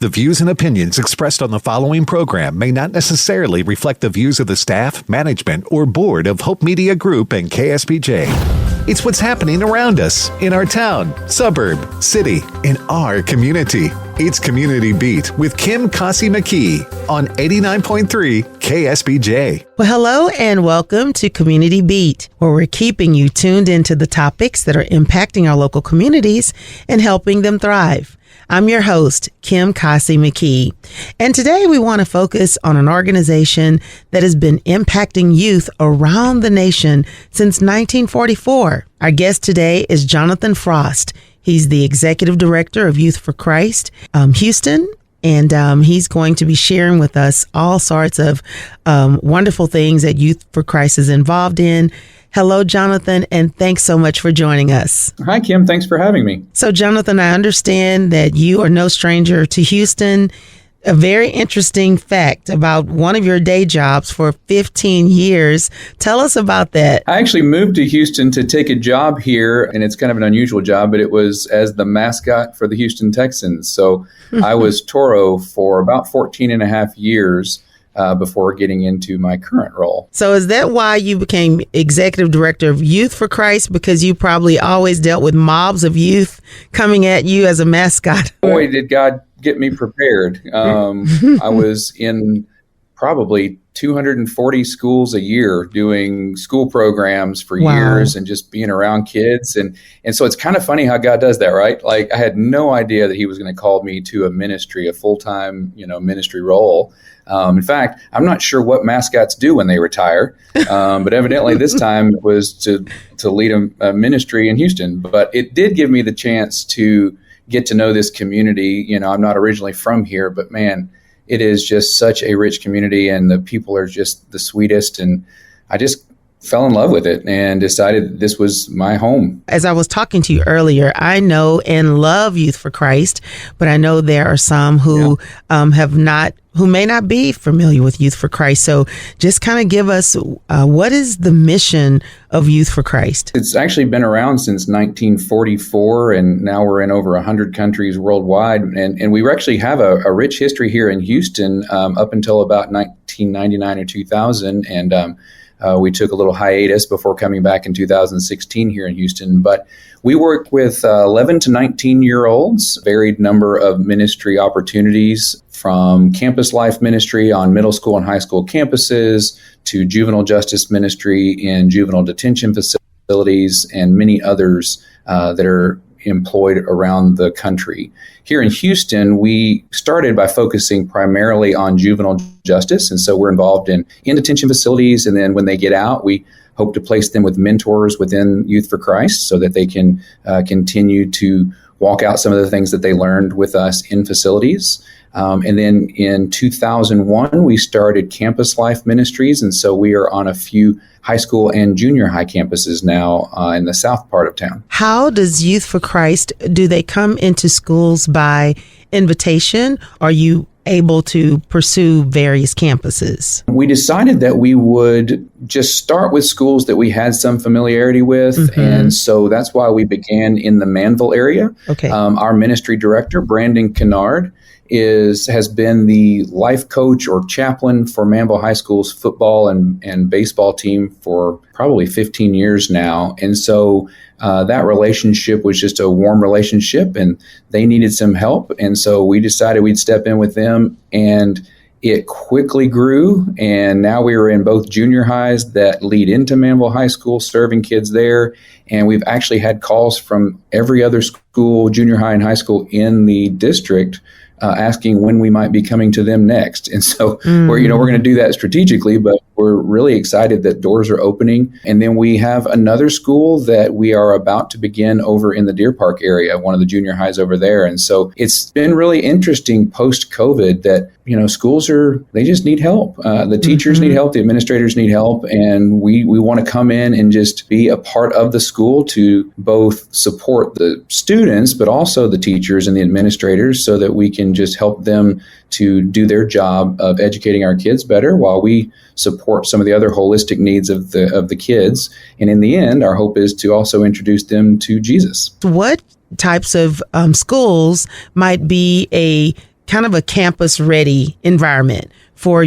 The views and opinions expressed on the following program may not necessarily reflect the views of the staff, management, or board of Hope Media Group and KSBJ. It's what's happening around us, in our town, suburb, city, in our community. It's Community Beat with Kim Kasi McKee on 89.3 KSBJ. Well, hello and welcome to Community Beat, where we're keeping you tuned into the topics that are impacting our local communities and helping them thrive. I'm your host, Kim Kasi McKee, and today we want to focus on an organization that has been impacting youth around the nation since 1944. Our guest today is Jonathan Frost. He's the Executive Director of Youth for Christ, Houston, and he's going to be sharing with us all sorts of wonderful things that Youth for Christ is involved in. Hello, Jonathan, and thanks so much for joining us. Hi, Kim. Thanks for having me. So, Jonathan, I understand that you are no stranger to Houston. A very interesting fact about one of your day jobs for 15 years. Tell us about that. I actually moved to Houston to take a job here, and it's kind of an unusual job, but it was as the mascot for the Houston Texans. So I was Toro for about 14 and a half years. Before getting into my current role. So is that why you became Executive Director of Youth for Christ? Because you probably always dealt with mobs of youth coming at you as a mascot. Boy, did God get me prepared. I was in probably 240 schools a year doing school programs for years and just being around kids. And so it's kind of funny how God does that, right? Like I had no idea that he was going to call me to a ministry, a full-time, ministry role. In fact, I'm not sure what mascots do when they retire, but evidently this time it was to lead a ministry in Houston. But it did give me the chance to get to know this community. I'm not originally from here, but man, it is just such a rich community and the people are just the sweetest. And I just fell in love with it and decided this was my home. As I was talking to you earlier, I know and love Youth for Christ, but I know there are some who who may not be familiar with Youth for Christ. So just kind of give us, what is the mission of Youth for Christ? It's actually been around since 1944, and now we're in over 100 countries worldwide. And we actually have a rich history here in Houston up until about 1999 or 2000. And we took a little hiatus before coming back in 2016 here in Houston. But we work with 11 to 19-year-olds, varied number of ministry opportunities, from campus life ministry on middle school and high school campuses to juvenile justice ministry in juvenile detention facilities and many others that are employed around the country. Here in Houston, we started by focusing primarily on juvenile justice. And so we're involved in detention facilities. And then when they get out, we hope to place them with mentors within Youth for Christ so that they can continue to walk out some of the things that they learned with us in facilities. And then in 2001, we started Campus Life Ministries. And so we are on a few high school and junior high campuses now in the south part of town. How does Youth for Christ, do they come into schools by invitation? Are you able to pursue various campuses? We decided that we would just start with schools that we had some familiarity with. Mm-hmm. And so that's why we began in the Manville area. Okay. Our ministry director, Brandon Kennard, has been the life coach or chaplain for Manville High School's football and baseball team for probably 15 years now. And so that relationship was just a warm relationship and they needed some help. And so we decided we'd step in with them, and it quickly grew. And now we are in both junior highs that lead into Manville High School, serving kids there. And we've actually had calls from every other school, junior high and high school in the district, asking when we might be coming to them next. And so we're going to do that strategically, but we're really excited that doors are opening. And then we have another school that we are about to begin over in the Deer Park area, one of the junior highs over there. And so it's been really interesting post-COVID that, schools they just need help. The teachers need help, the administrators need help. And we want to come in and just be a part of the school to both support the students, but also the teachers and the administrators so that we can just help them to do their job of educating our kids better while we support some of the other holistic needs of the kids. And in the end, our hope is to also introduce them to Jesus. What types of schools might be a kind of a campus ready environment for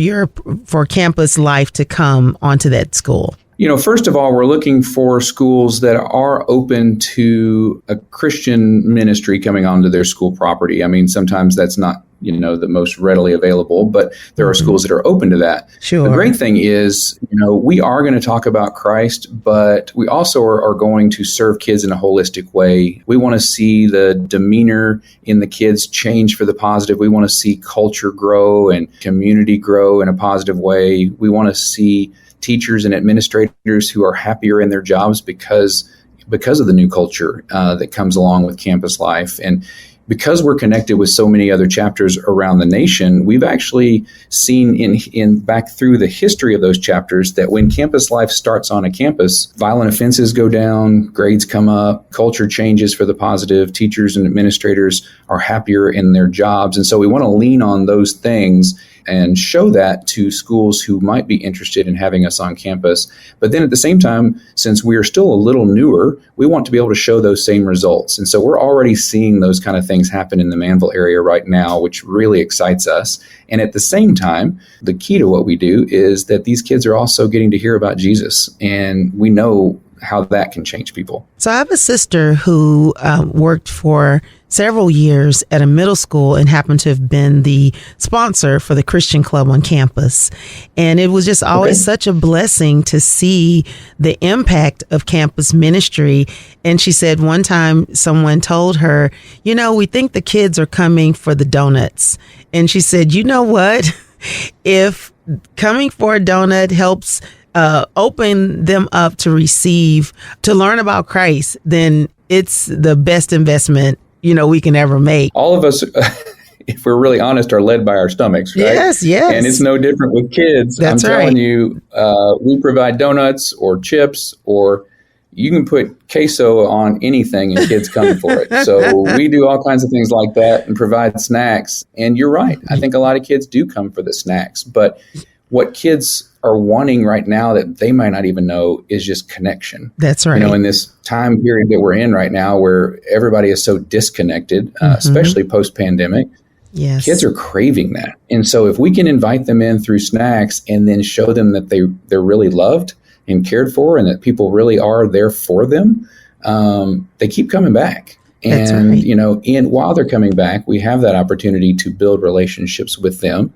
campus life to come onto that school? First of all, we're looking for schools that are open to a Christian ministry coming onto their school property. I mean, sometimes that's not, the most readily available, but there are schools that are open to that. Sure. The great thing is, we are going to talk about Christ, but we also are going to serve kids in a holistic way. We want to see the demeanor in the kids change for the positive. We want to see culture grow and community grow in a positive way. We want to see teachers and administrators who are happier in their jobs because of the new culture that comes along with campus life. And because we're connected with so many other chapters around the nation, we've actually seen in back through the history of those chapters that when campus life starts on a campus, violent offenses go down, grades come up, culture changes for the positive, teachers and administrators are happier in their jobs. And so we want to lean on those things and show that to schools who might be interested in having us on campus. But then at the same time, since we are still a little newer, we want to be able to show those same results. And so we're already seeing those kind of things happen in the Manville area right now, which really excites us. And at the same time, the key to what we do is that these kids are also getting to hear about Jesus. And we know how that can change people. So I have a sister who worked for several years at a middle school and happened to have been the sponsor for the Christian club on campus. And it was just always such a blessing to see the impact of campus ministry. And she said one time someone told her, we think the kids are coming for the donuts. And she said, you know what? If coming for a donut helps open them up to learn about Christ, then it's the best investment, we can ever make. All of us, if we're really honest, are led by our stomachs, right? Yes. And it's no different with kids. That's I'm telling you, we provide donuts or chips, or you can put queso on anything and kids come for it. So we do all kinds of things like that and provide snacks. And you're right. I think a lot of kids do come for the snacks, but what kids are wanting right now that they might not even know is just connection. That's right. In this time period that we're in right now where everybody is so disconnected, especially post-pandemic, yes, kids are craving that. And so if we can invite them in through snacks and then show them that they're really loved and cared for and that people really are there for them, they keep coming back. And, right. While they're coming back, we have that opportunity to build relationships with them.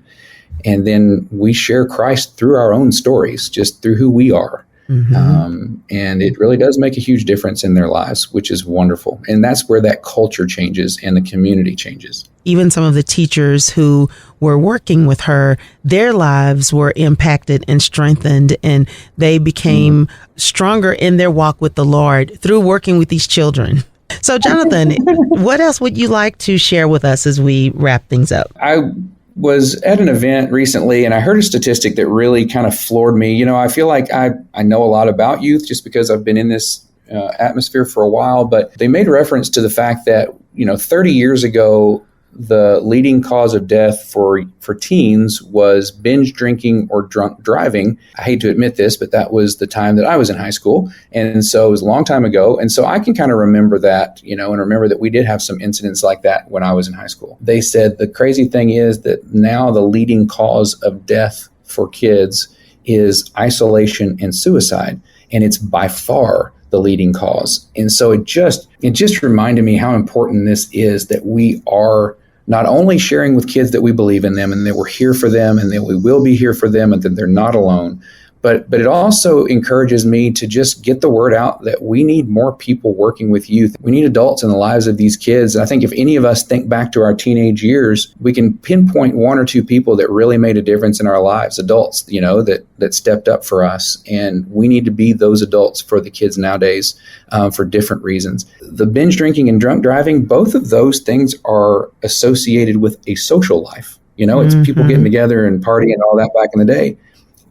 And then we share Christ through our own stories, just through who we are. Mm-hmm. And it really does make a huge difference in their lives, which is wonderful. And that's where that culture changes and the community changes. Even some of the teachers who were working with her, their lives were impacted and strengthened, and they became stronger in their walk with the Lord through working with these children. So, Jonathan, what else would you like to share with us as we wrap things up? I was at an event recently and I heard a statistic that really kind of floored me. I feel like I know a lot about youth just because I've been in this atmosphere for a while, but they made reference to the fact that, 30 years ago, the leading cause of death for teens was binge drinking or drunk driving. I hate to admit this, but that was the time that I was in high school. And so it was a long time ago. And so I can kind of remember that, and remember that we did have some incidents like that when I was in high school. They said the crazy thing is that now the leading cause of death for kids is isolation and suicide. And it's by far the leading cause. And so it just reminded me how important this is, that we are not only sharing with kids that we believe in them and that we're here for them and that we will be here for them and that they're not alone, but it also encourages me to just get the word out that we need more people working with youth. We need adults in the lives of these kids. And I think if any of us think back to our teenage years, we can pinpoint one or two people that really made a difference in our lives, adults, that stepped up for us. And we need to be those adults for the kids nowadays for different reasons. The binge drinking and drunk driving, both of those things are associated with a social life. It's people getting together and partying and all that back in the day.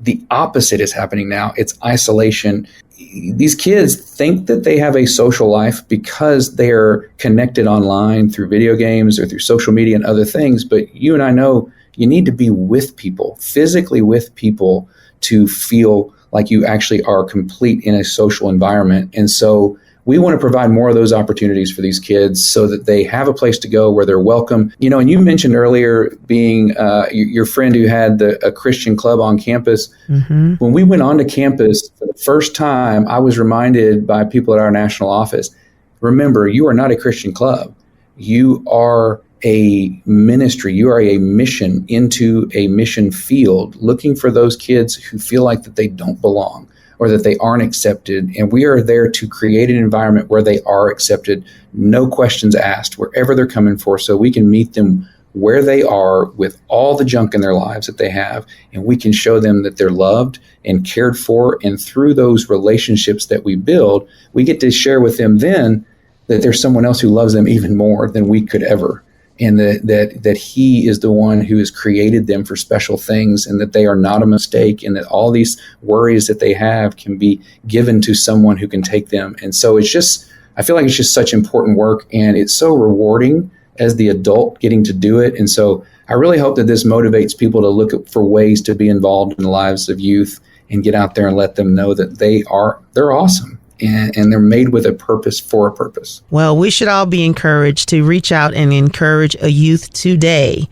The opposite is happening now. It's isolation. These kids think that they have a social life because they're connected online through video games or through social media and other things. But you and I know you need to be with people, physically with people, to feel like you actually are complete in a social environment. And so we want to provide more of those opportunities for these kids so that they have a place to go where they're welcome. And you mentioned earlier being your friend who had a Christian club on campus. Mm-hmm. When we went onto campus for the first time, I was reminded by people at our national office, remember, you are not a Christian club. You are a ministry. You are a mission into a mission field, looking for those kids who feel like that they don't belong or that they aren't accepted. And we are there to create an environment where they are accepted, no questions asked, wherever they're coming for, so we can meet them where they are with all the junk in their lives that they have, and we can show them that they're loved and cared for. And through those relationships that we build, we get to share with them then that there's someone else who loves them even more than we could ever. And that he is the one who has created them for special things, and that they are not a mistake, and that all these worries that they have can be given to someone who can take them. And so I feel like it's just such important work, and it's so rewarding as the adult getting to do it. And so I really hope that this motivates people to look for ways to be involved in the lives of youth and get out there and let them know that they're awesome. And they're made with a purpose for a purpose. Well, we should all be encouraged to reach out and encourage a youth today.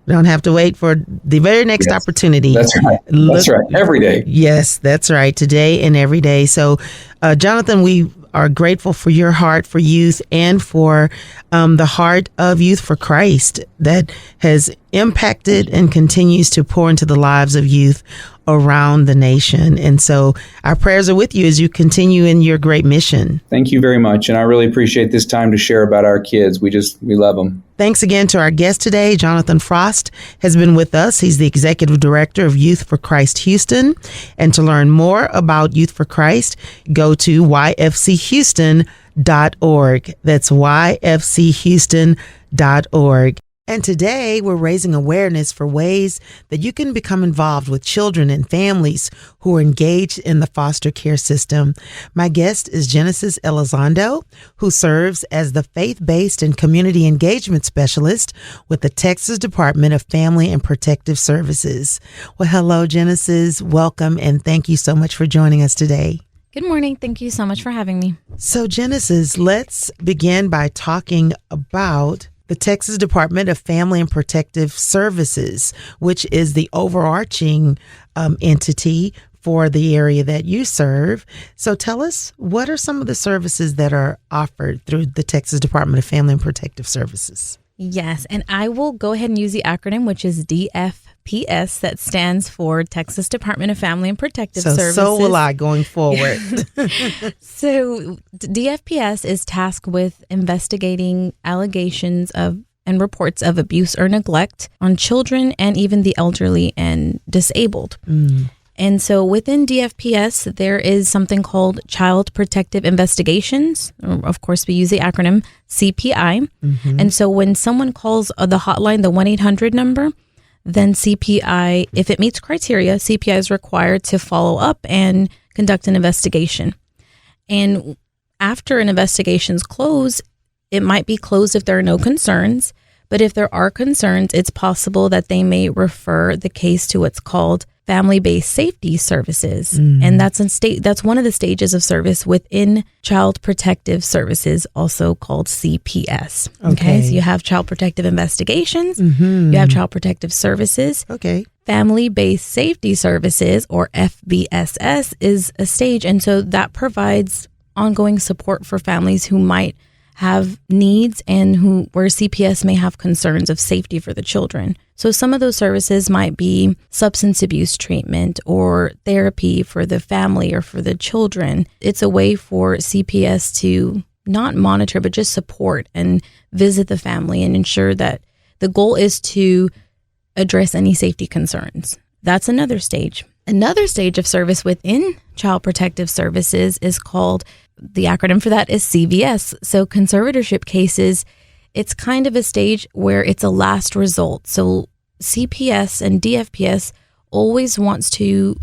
We don't have to wait for the very next opportunity. That's right. That's right. Every day. Yes, that's right. Today and every day. So, Jonathan, we are grateful for your heart for youth and for the heart of Youth for Christ that has impacted and continues to pour into the lives of youth around the nation. And so our prayers are with you as you continue in your great mission. Thank you very much. And I really appreciate this time to share about our kids. We love them. Thanks again to our guest today. Jonathan Frost has been with us. He's the Executive Director of Youth for Christ Houston. And to learn more about Youth for Christ, go to yfchouston.org. That's yfchouston.org. And today we're raising awareness for ways that you can become involved with children and families who are engaged in the foster care system. My guest is Genesis Elizondo, who serves as the faith-based and community engagement specialist with the Texas Department of Family and Protective Services. Well, hello, Genesis. Welcome, and thank you so much for joining us today. Good morning. Thank you so much for having me. So, Genesis, let's begin by talking about the Texas Department of Family and Protective Services, which is the overarching entity for the area that you serve. So tell us, what are some of the services that are offered through the Texas Department of Family and Protective Services? Yes, and I will go ahead and use the acronym, which is DFPS, that stands for Texas Department of Family and Protective Services. So will I going forward. So DFPS is tasked with investigating allegations of and reports of abuse or neglect on children and even the elderly and disabled. And so within DFPS, there is something called Child Protective Investigations. Of course, we use the acronym CPI. Mm-hmm. And so when someone calls the hotline, the 1-800 number, then CPI, if it meets criteria, CPI is required to follow up and conduct an investigation. And after an investigation's closed, it might be closed if there are no concerns. But if there are concerns, it's possible that they may refer the case to what's called family-based safety services. And that's one of the stages of service within Child Protective Services, also called CPS. Okay. So you have Child Protective Investigations, you have Child Protective Services. Okay. Family-based safety services, or FBSS, is a stage. And so that provides ongoing support for families who might have needs and where CPS may have concerns of safety for the children. So some of those services might be substance abuse treatment or therapy for the family or for the children. It's a way for CPS to not monitor, but just support and visit the family and ensure that the goal is to address any safety concerns. That's another stage. Another stage of service within Child Protective Services is called, the acronym for that is CVS. So conservatorship cases, it's kind of a stage where it's a last result. So CPS and DFPS always wants to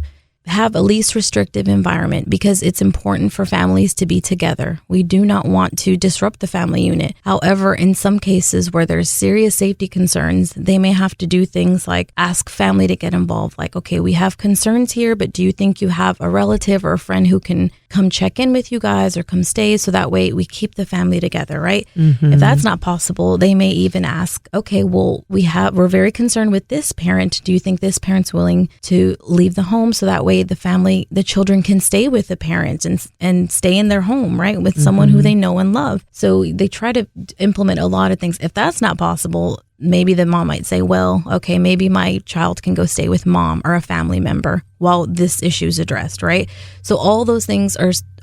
have a least restrictive environment because it's important for families to be together. We do not want to disrupt the family unit. However, in some cases where there's serious safety concerns, they may have to do things like ask family to get involved. Like, okay, we have concerns here, but do you think you have a relative or a friend who can come check in with you guys or come stay. So that way we keep the family together, right? Mm-hmm. If that's not possible, they may even ask, okay, well, we're very concerned with this parent. Do you think this parent's willing to leave the home? So that way the children can stay with the parents and stay in their home, right? With someone who they know and love. So they try to implement a lot of things. If that's not possible, maybe the mom might say, well, okay, maybe my child can go stay with mom or a family member while this issue is addressed, right? So all those things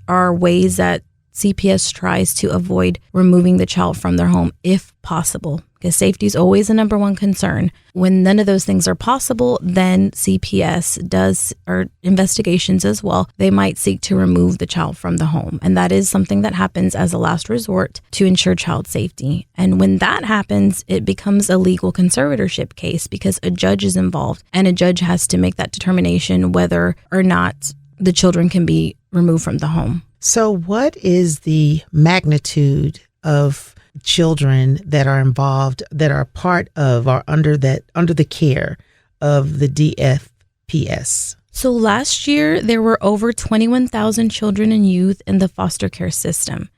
are ways that CPS tries to avoid removing the child from their home if possible, because safety is always the number one concern. When none of those things are possible, then CPS does, or investigations as well, they might seek to remove the child from the home. And that is something that happens as a last resort to ensure child safety. And when that happens, it becomes a legal conservatorship case because a judge is involved, and a judge has to make that determination whether or not the children can be removed from the home. So what is the magnitude of children that are involved, that are part of or under the care of the DFPS? So last year, there were over 21,000 children and youth in the foster care system.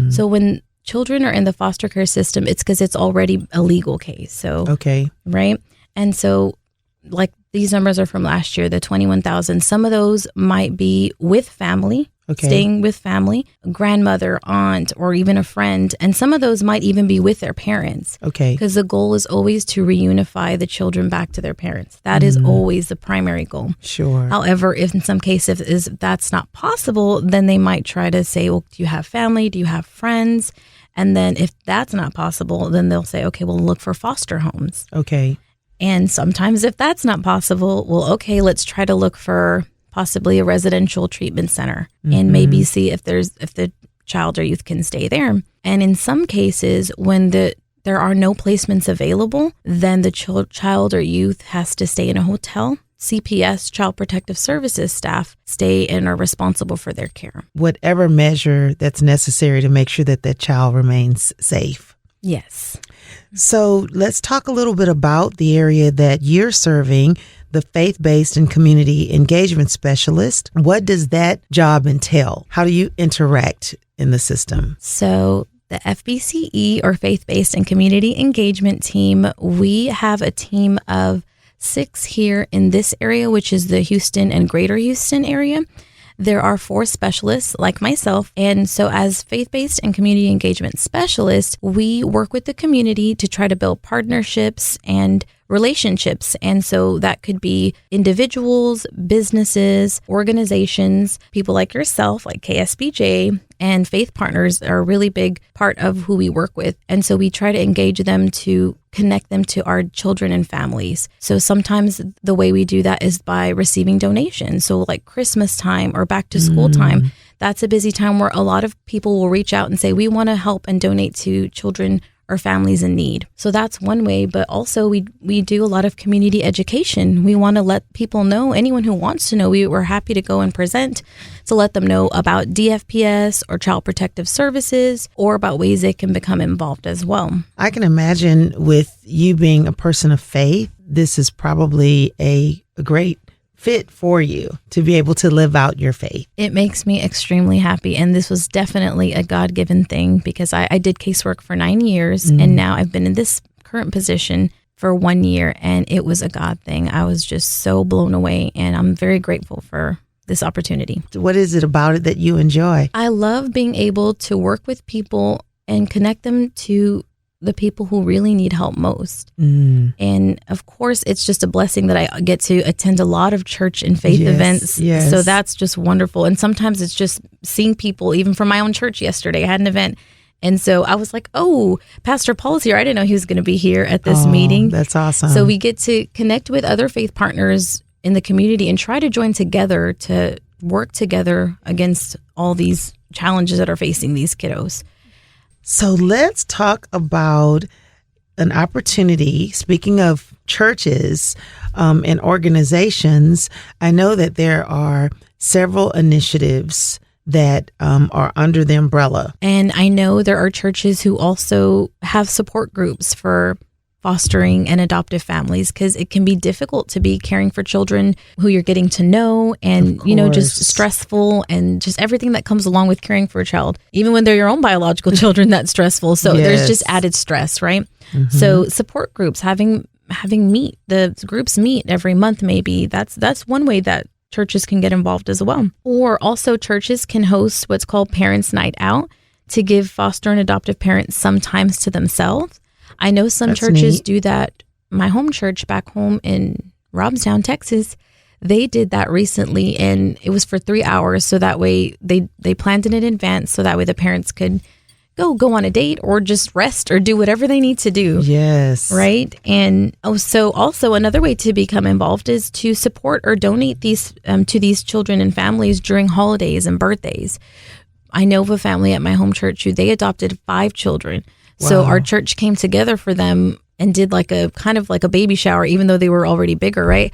So when children are in the foster care system, it's because it's already a legal case. So, okay. Right? And so like these numbers are from last year, the 21,000. Some of those might be with family. Okay. Staying with family, grandmother, aunt, or even a friend. And some of those might even be with their parents. Okay. Because the goal is always to reunify the children back to their parents. That is always the primary goal. Sure. However, if in some cases if that's not possible, then they might try to say, well, do you have family? Do you have friends? And then if that's not possible, then they'll say, okay, we'll look for foster homes. Okay. And sometimes if that's not possible, well, okay, let's try to look for possibly a residential treatment center and maybe see if the child or youth can stay there. And in some cases, when there are no placements available, then the child or youth has to stay in a hotel. CPS, Child Protective Services staff, stay and are responsible for their care. Whatever measure that's necessary to make sure that that child remains safe. Yes. So let's talk a little bit about the area that you're serving, the faith-based and community engagement specialist. What does that job entail? How do you interact in the system? So the FBCE, or faith-based and community engagement team, we have a team of 6 here in this area, which is the Houston and Greater Houston area. There are 4 specialists like myself. And so as faith-based and community engagement specialists, we work with the community to try to build partnerships and relationships. And so that could be individuals, businesses, organizations, people like yourself, like KSBJ, and faith partners are a really big part of who we work with. And so we try to engage them to connect them to our children and families. So sometimes the way we do that is by receiving donations. So like Christmas time or back to school time, that's a busy time where a lot of people will reach out and say, we want to help and donate to children or families in need. So that's one way, but also we do a lot of community education. We want to let people know, anyone who wants to know, we're happy to go and present to let them know about DFPS or Child Protective Services, or about ways they can become involved as well. I can imagine with you being a person of faith, this is probably a great fit for you to be able to live out your faith. It makes me extremely happy. And this was definitely a God-given thing, because I did casework for 9 years and now I've been in this current position for 1 year, and it was a God thing. I was just so blown away, and I'm very grateful for this opportunity. What is it about it that you enjoy? I love being able to work with people and connect them to the people who really need help most. And of course, it's just a blessing that I get to attend a lot of church and faith events. Yes. So that's just wonderful. And sometimes it's just seeing people, even from my own church yesterday. I had an event. And so I was like, oh, Pastor Paul's here. I didn't know he was going to be here at this meeting. That's awesome. So we get to connect with other faith partners in the community and try to join together to work together against all these challenges that are facing these kiddos. So let's talk about an opportunity. Speaking of churches and organizations, I know that there are several initiatives that are under the umbrella. And I know there are churches who also have support groups for fostering and adoptive families, because it can be difficult to be caring for children who you're getting to know and, just stressful and just everything that comes along with caring for a child. Even when they're your own biological children, that's stressful. So there's just added stress, right? So support groups, having the groups meet every month, maybe that's one way that churches can get involved as well. Or also churches can host what's called Parents' Night Out to give foster and adoptive parents some times to themselves. I know some churches do that. My home church back home in Robstown, Texas, they did that recently, and it was for 3 hours. So that way they planned it in advance, so that way the parents could go on a date or just rest or do whatever they need to do. Yes. Right. And so also another way to become involved is to support or donate these to these children and families during holidays and birthdays. I know of a family at my home church who they adopted 5 children. Wow. So our church came together for them and did like a kind of like a baby shower, even though they were already bigger, right?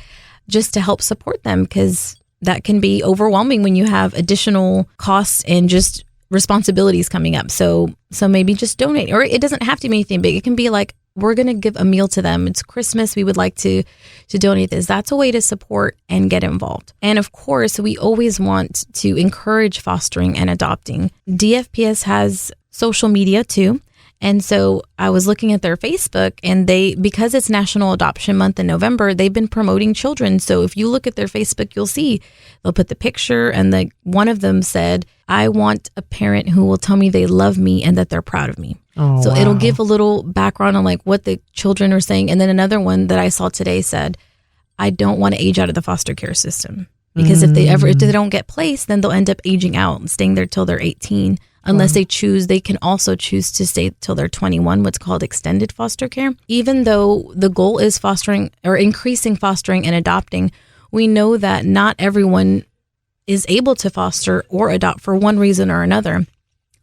Just to help support them, because that can be overwhelming when you have additional costs and just responsibilities coming up. So maybe just donate, or it doesn't have to be anything big. It can be like, we're going to give a meal to them. It's Christmas. We would like to donate this. That's a way to support and get involved. And of course, we always want to encourage fostering and adopting. DFPS has social media too. And so I was looking at their Facebook, and because it's National Adoption Month in November, they've been promoting children. So if you look at their Facebook, you'll see they'll put the picture, and one of them said, I want a parent who will tell me they love me and that they're proud of me. Oh, so wow. It'll give a little background on like what the children are saying. And then another one that I saw today said, I don't want to age out of the foster care system, because if they don't get placed, then they'll end up aging out and staying there till they're 18. Unless they can also choose to stay till they're 21, what's called extended foster care. Even though the goal is fostering or increasing fostering and adopting, we know that not everyone is able to foster or adopt for one reason or another.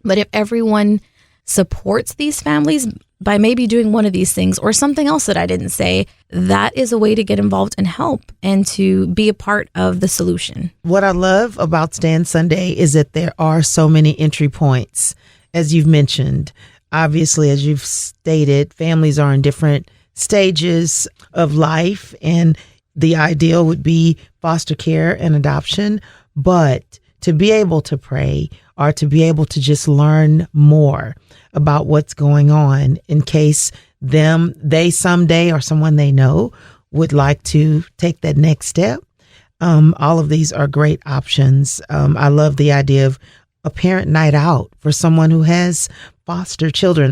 But if everyone supports these families by maybe doing one of these things or something else that I didn't say, that is a way to get involved and help and to be a part of the solution. What I love about Stand Sunday is that there are so many entry points, as you've mentioned. Obviously, as you've stated, families are in different stages of life, and the ideal would be foster care and adoption. But to be able to pray or to be able to just learn more about what's going on in case they someday or someone they know would like to take that next step. All of these are great options. I love the idea of a parent night out for someone who has foster children.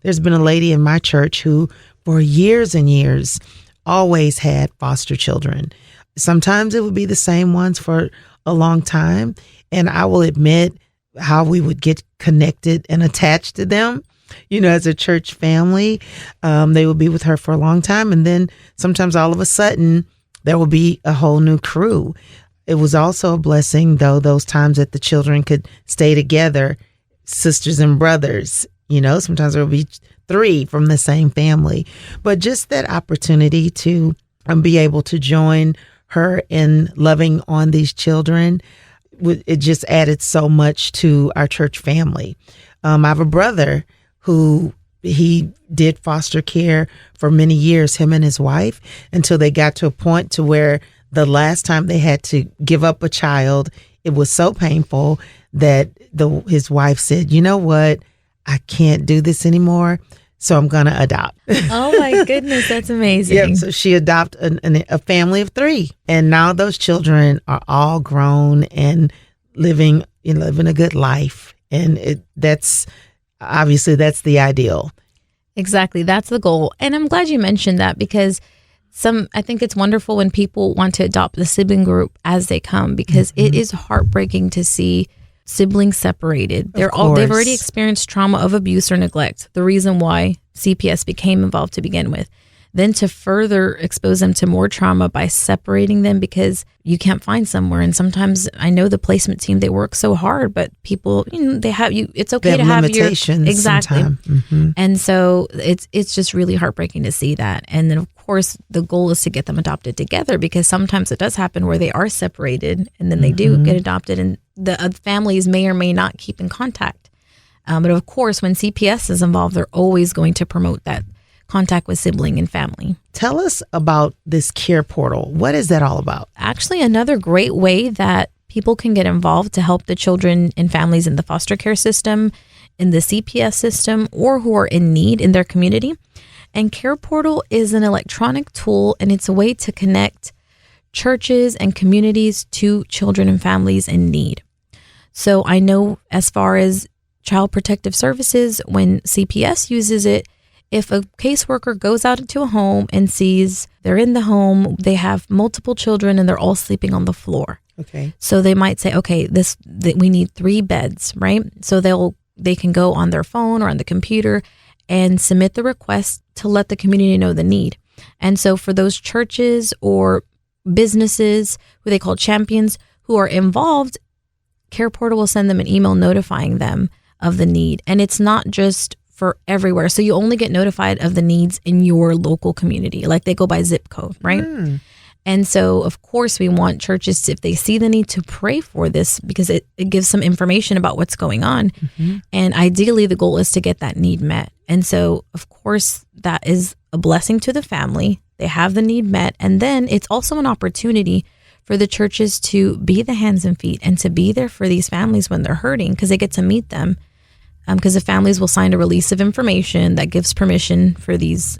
There's been a lady in my church who for years and years always had foster children. Sometimes it would be the same ones for a long time. And I will admit how we would get connected and attached to them, as a church family. They would be with her for a long time. And then sometimes all of a sudden there will be a whole new crew. It was also a blessing, though, those times that the children could stay together, sisters and brothers. Sometimes there will be 3 from the same family. But just that opportunity to be able to join her in loving on these children, it just added so much to our church family. I have a brother who he did foster care for many years, him and his wife, until they got to a point to where the last time they had to give up a child, it was so painful that his wife said, you know what, I can't do this anymore, so I'm going to adopt. Oh my goodness, that's amazing. Yep, so she adopted a family of 3. And now those children are all grown and living a good life. And that's the ideal. Exactly. That's the goal. And I'm glad you mentioned that, because I think it's wonderful when people want to adopt the sibling group as they come, because it is heartbreaking to see siblings separated. They've already experienced trauma of abuse or neglect, the reason why CPS became involved to begin with. Then to further expose them to more trauma by separating them because you can't find somewhere. And sometimes I know the placement team, they work so hard, but people, they have you. It's okay to have limitations. Exactly. And so it's just really heartbreaking to see that. And then of course the goal is to get them adopted together, because sometimes it does happen where they are separated and then they do get adopted, and the families may or may not keep in contact. But of course, when CPS is involved, they're always going to promote that contact with sibling and family. Tell us about this care portal. What is that all about? Actually, another great way that people can get involved to help the children and families in the foster care system, in the CPS system, or who are in need in their community. And Care Portal is an electronic tool, and it's a way to connect churches and communities to children and families in need. So I know as far as Child Protective Services, when CPS uses it, if a caseworker goes out into a home and sees they're in the home, they have multiple children and they're all sleeping on the floor. Okay. So they might say, okay, we need 3 beds, right? So they can go on their phone or on the computer and submit the request to let the community know the need. And so for those churches or businesses who they call champions who are involved, Care Portal will send them an email notifying them of the need. And it's not just for everywhere. So you only get notified of the needs in your local community. Like they go by zip code, right? And so, of course, we want churches, if they see the need, to pray for this because it gives some information about what's going on. And ideally, the goal is to get that need met. And so, of course, that is a blessing to the family. They have the need met. And then it's also an opportunity for the churches to be the hands and feet and to be there for these families when they're hurting because they get to meet them. Because the families will sign a release of information that gives permission for these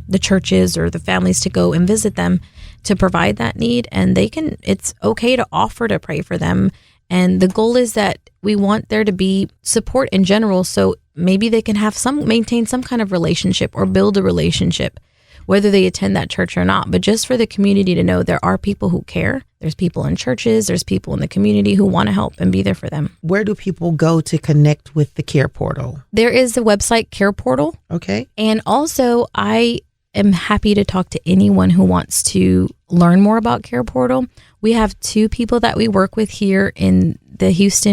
the churches or the families to go and visit them to provide that need, and it's okay to offer to pray for them. And the goal is that we want there to be support in general, so maybe they can maintain some kind of relationship or build a relationship, whether they attend that church or not. But just for the community to know there are people who care. There's people in churches, there's people in the community who want to help and be there for them. Where do people go to connect with the Care Portal? There is the website Care Portal. Okay. And also, I am happy to talk to anyone who wants to learn more about Care Portal. We have 2 people that we work with here in the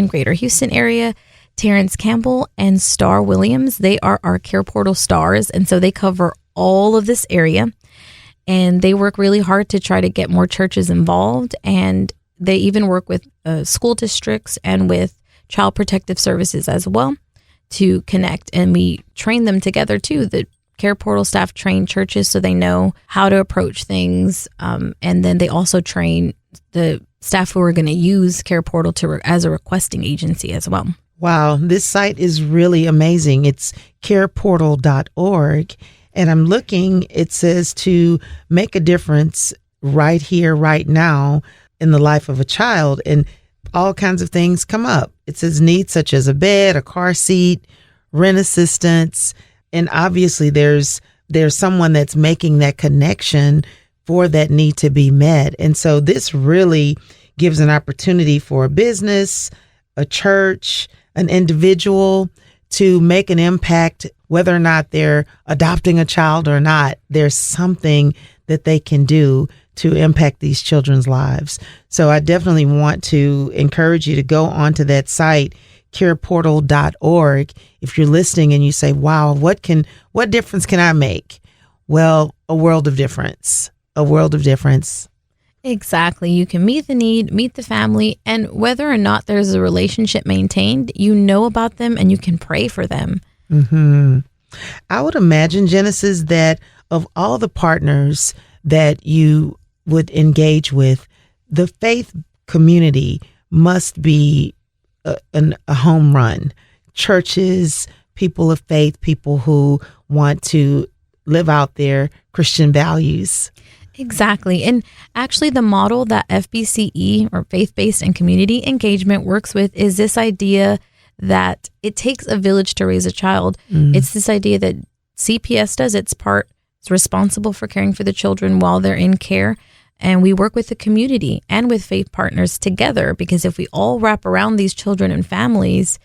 greater Houston area, Terrence Campbell and Star Williams. They are our Care Portal stars, and so they cover all of this area. And they work really hard to try to get more churches involved. And they even work with school districts and with Child Protective Services as well to connect. And we train them together too. The Care Portal staff train churches so they know how to approach things. And then they also train the staff who are going to use Care Portal as a requesting agency as well. Wow, this site is really amazing. It's careportal.org. And I'm looking, it says to make a difference right here, right now in the life of a child. And all kinds of things come up. It says needs such as a bed, a car seat, rent assistance. And obviously there's someone that's making that connection for that need to be met. And so this really gives an opportunity for a business, a church, an individual to make an impact, whether or not they're adopting a child or not. There's something that they can do to impact these children's lives. So I definitely want to encourage you to go onto that site, careportal.org. If you're listening and you say, wow, what difference can I make? Well, a world of difference, Exactly. You can meet the need, meet the family, and whether or not there's a relationship maintained, you know about them and you can pray for them. I would imagine, Genesis, that of all the partners that you would engage with, the faith community must be a home run. Churches, people of faith, people who want to live out their Christian values. Exactly. And actually the model that FBCE, or faith-based and community engagement, works with is this idea that it takes a village to raise a child. It's this idea that CPS does its part. It's responsible for caring for the children while they're in care. And we work with the community and with faith partners together, because if we all wrap around these children and families,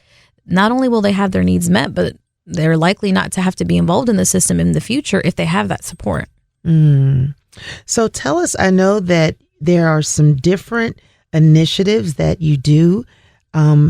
not only will they have their needs met, but they're likely not to have to be involved in the system in the future if they have that support. So tell us, I know that there are some different initiatives that you do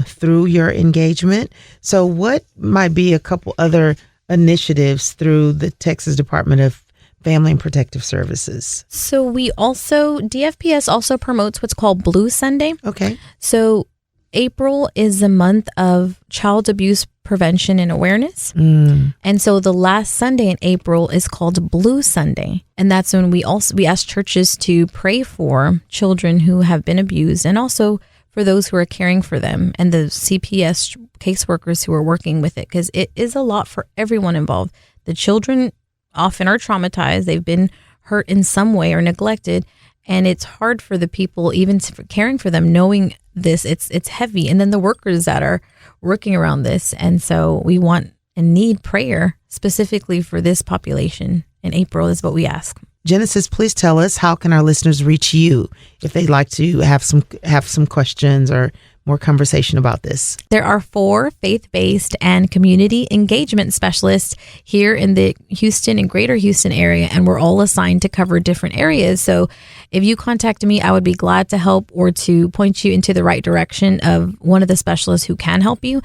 through your engagement. So what might be a couple other initiatives through the Texas Department of Family and Protective Services? So DFPS also promotes what's called Blue Sunday. Okay. So April is a month of child abuse prevention and awareness. And so the last Sunday in April is called Blue Sunday. And that's when we ask churches to pray for children who have been abused and also for those who are caring for them and the CPS caseworkers who are working with it, because it is a lot for everyone involved. The children often are traumatized. They've been hurt in some way or neglected. And it's hard for the people, even caring for them, knowing this, it's heavy. And then the workers that are working around this. And so we want and need prayer specifically for this population in April is what we ask. Genesis, please tell us, how can our listeners reach you if they'd like to have some questions or more conversation about this? There are 4 faith-based and community engagement specialists here in the Houston and Greater Houston area, and we're all assigned to cover different areas. So if you contact me, I would be glad to help or to point you into the right direction of one of the specialists who can help you.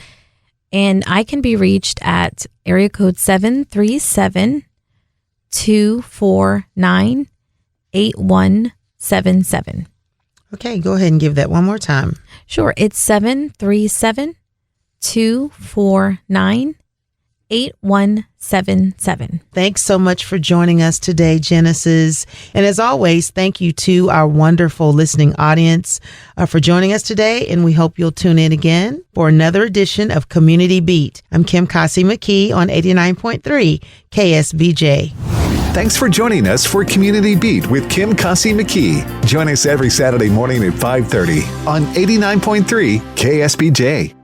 And I can be reached at area code 737-249-8177. Okay, go ahead and give that one more time. Sure. It's 737-249-8177. Thanks so much for joining us today, Genesis. And as always, thank you to our wonderful listening audience for joining us today. And we hope you'll tune in again for another edition of Community Beat. I'm Kim Kasi McKee on 89.3 KSBJ. Thanks for joining us for Community Beat with Kim Kasi McKee. Join us every Saturday morning at 5:30 on 89.3 KSBJ.